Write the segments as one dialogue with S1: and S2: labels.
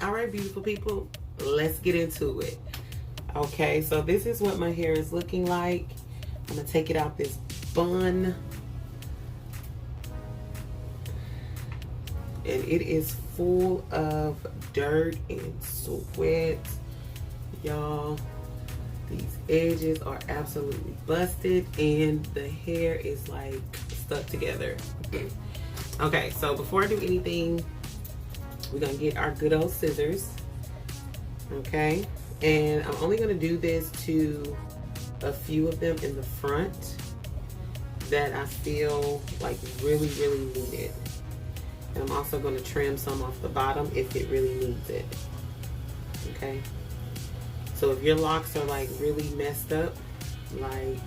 S1: All right, beautiful people, let's get into it. Okay, so this is what my hair is looking like. I'm gonna take it out this bun. And it is full of dirt and sweat. Y'all, these edges are absolutely busted and the hair is like stuck together. Okay, so before I do anything, we're gonna get our good old scissors. Okay, and I'm only gonna do this to a few of them in the front that I feel like really need it. And I'm also going to trim some off the bottom if it really needs it. Okay, so if your locks are like really messed up, like,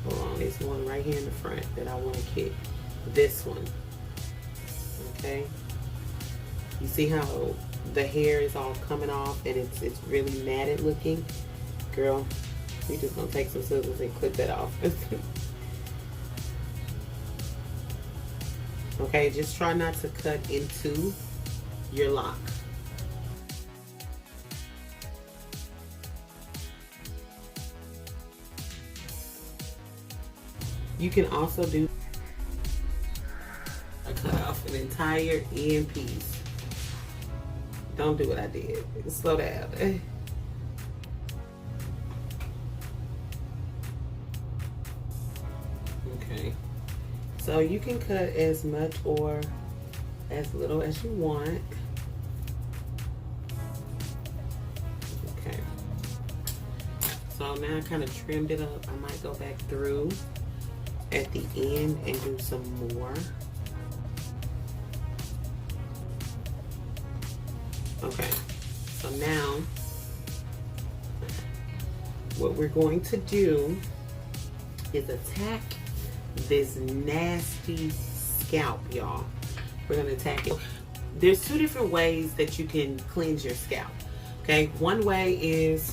S1: hold on, there's one right here in the front that I want to kick. This one. Okay, you see how the hair is all coming off and it's really matted looking? Girl, we just gonna take some scissors and clip that off. Okay, just try not to cut into your lock. You can also do a cut off an entire end piece. Don't do what I did. Slow down. Okay. So you can cut as much or as little as you want. Okay. So now I kind of trimmed it up. I might go back through at the end and do some more. Okay. So now what we're going to do is attack this nasty scalp, y'all. We're gonna attack it. There's two different ways that you can cleanse your scalp. Okay, one way is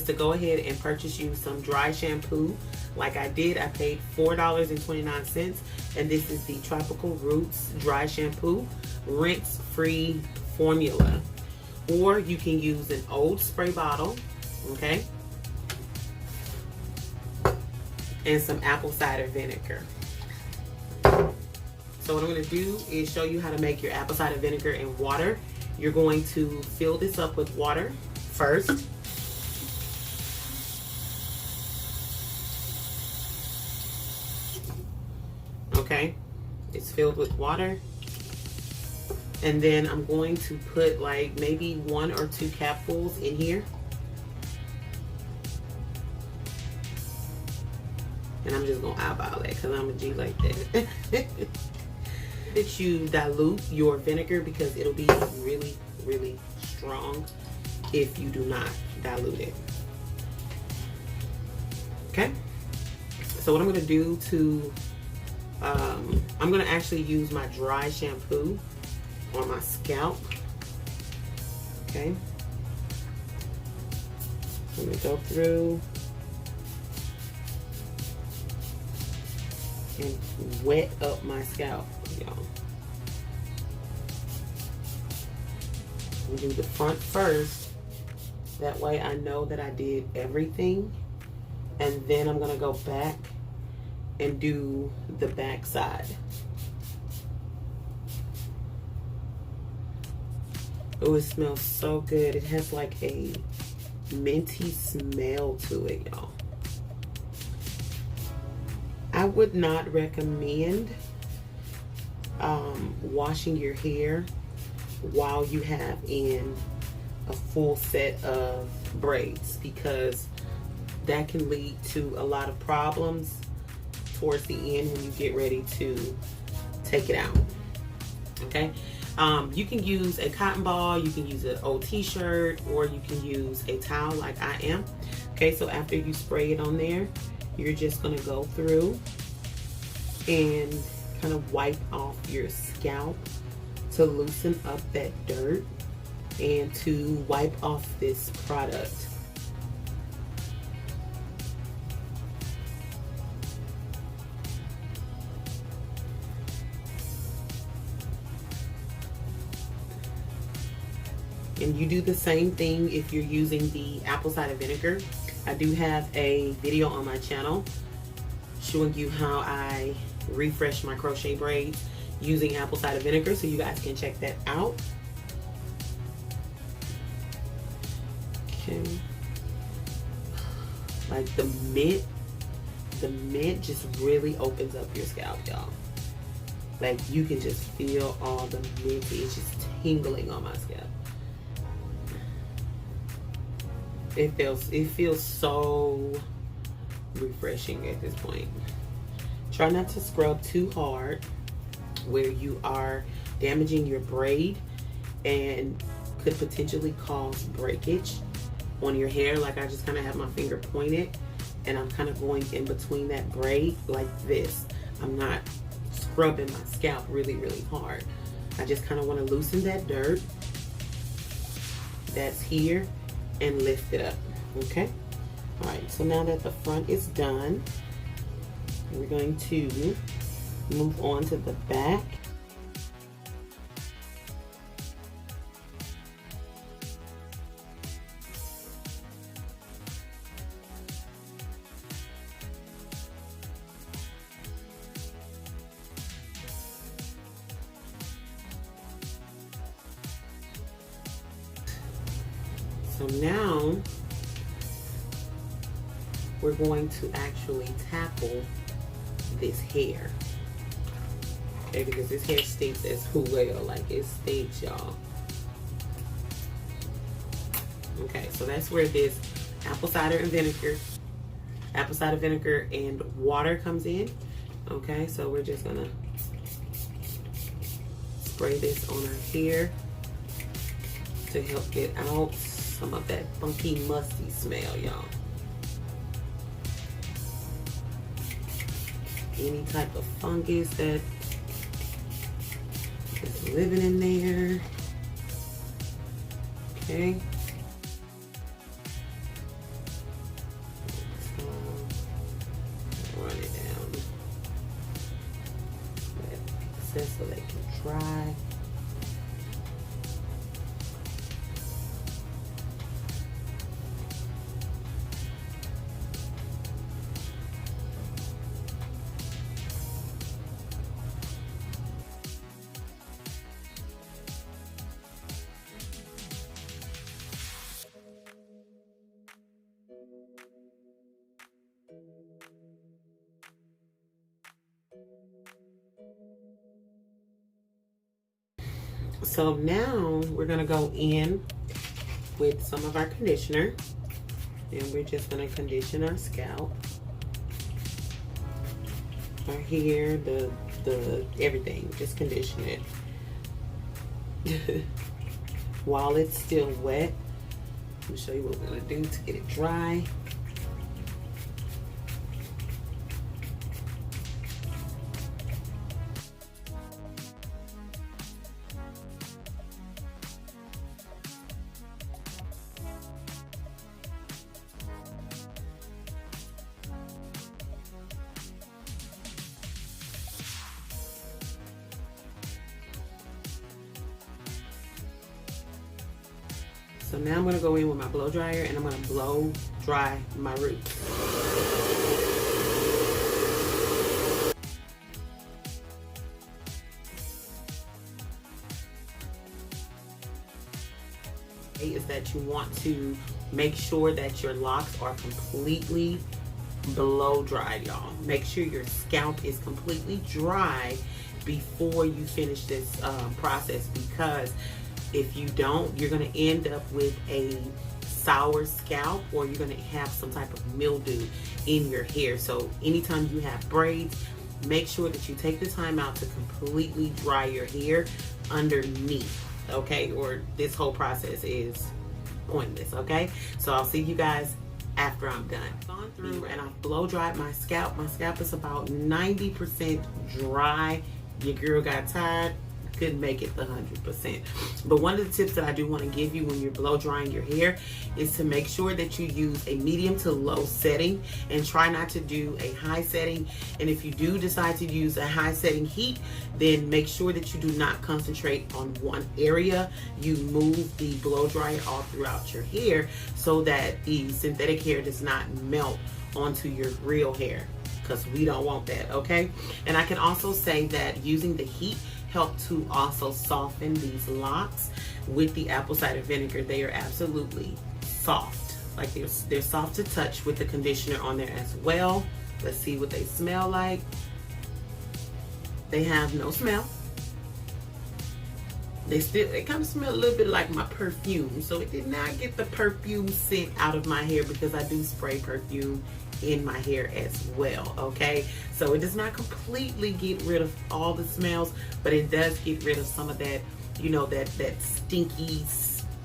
S1: to go ahead and purchase you some dry shampoo like I did. I paid $4.29 and this is the Tropical Roots dry shampoo, rinse free formula. Or you can use an old spray bottle, okay, and some apple cider vinegar. So what I'm going to do is show you how to make your apple cider vinegar and water. You're going to fill this up with water first. Okay, it's filled with water. And then I'm going to put like maybe 1 or 2 capfuls in here. And I'm just gonna eyeball it because I'm a G like that. That you dilute your vinegar because it'll be really strong if you do not dilute it. Okay. So what I'm gonna do to, I'm gonna actually use my dry shampoo on my scalp. Okay. I'm gonna go through and wet up my scalp, y'all. Do the front first. That way I know that I did everything. And then I'm gonna go back and do the back side. Oh, it smells so good. It has like a minty smell to it, y'all. I would not recommend washing your hair while you have in a full set of braids because that can lead to a lot of problems towards the end when you get ready to take it out. Okay, you can use a cotton ball, you can use an old t-shirt, or you can use a towel like I am. Okay, so after you spray it on there, you're just gonna go through and kind of wipe off your scalp to loosen up that dirt and to wipe off this product. And you do the same thing if you're using the apple cider vinegar. I do have a video on my channel showing you how I refresh my crochet braids using apple cider vinegar, so you guys can check that out. Okay. Like the mint just really opens up your scalp, y'all. Like you can just feel all the mint. It's just tingling on my scalp. It feels so refreshing at this point. Try not to scrub too hard where you are damaging your braid and could potentially cause breakage on your hair. Like I just kind of have my finger pointed and I'm kind of going in between that braid like this. I'm not scrubbing my scalp really hard. I just kind of want to loosen that dirt that's here and lift it up. Okay, all right, so now that the front is done, we're going to move on to the back. So now we're going to actually tackle this hair. Okay, because this hair stinks as well. Like it stinks, y'all. Okay, so that's where this apple cider vinegar and water comes in. Okay, so we're just gonna spray this on our hair to help get out some of that funky, musty smell, y'all. Any type of fungus that is living in there. Okay. So, run it down. That excess so they can dry. So now we're gonna go in with some of our conditioner and we're just gonna condition our scalp, our hair, the everything. Just condition it while it's still wet. Let me show you what we're gonna do to get it dry. So now I'm gonna go in with my blow dryer and I'm gonna blow dry my roots. Is that you want to make sure that your locks are completely blow dried, y'all. Make sure your scalp is completely dry before you finish this process, because if you don't, you're going to end up with a sour scalp or you're going to have some type of mildew in your hair. So anytime you have braids, make sure that you take the time out to completely dry your hair underneath, okay? Or this whole process is pointless, okay? So I'll see you guys after I'm done. I've gone through and I've blow dried my scalp. My scalp is about 90% dry. Your girl got tired. couldn't make it the 100%. But one of the tips that I do want to give you when you're blow drying your hair is to make sure that you use a medium to low setting and try not to do a high setting. And if you do decide to use a high setting heat, then make sure that you do not concentrate on one area. You move the blow dryer all throughout your hair so that the synthetic hair does not melt onto your real hair, because we don't want that, okay? And I can also say that using the heat helped to also soften these locks with the apple cider vinegar. They are absolutely soft. Like they're soft to touch with the conditioner on there as well. Let's see what they smell like. They have no smell. They kind of smell a little bit like my perfume. So it did not get the perfume scent out of my hair because I do spray perfume in my hair as well, okay? So it does not completely get rid of all the smells, but it does get rid of some of that, you know, that stinky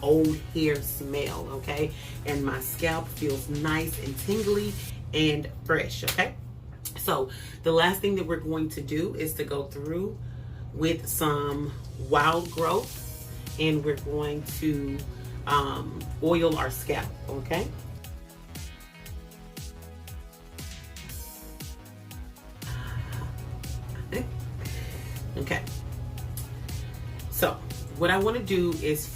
S1: old hair smell, okay? And my scalp feels nice and tingly and fresh, okay? So the last thing that we're going to do is to go through with some Wild Growth, and we're going to oil our scalp, okay? Okay. So what I want to do is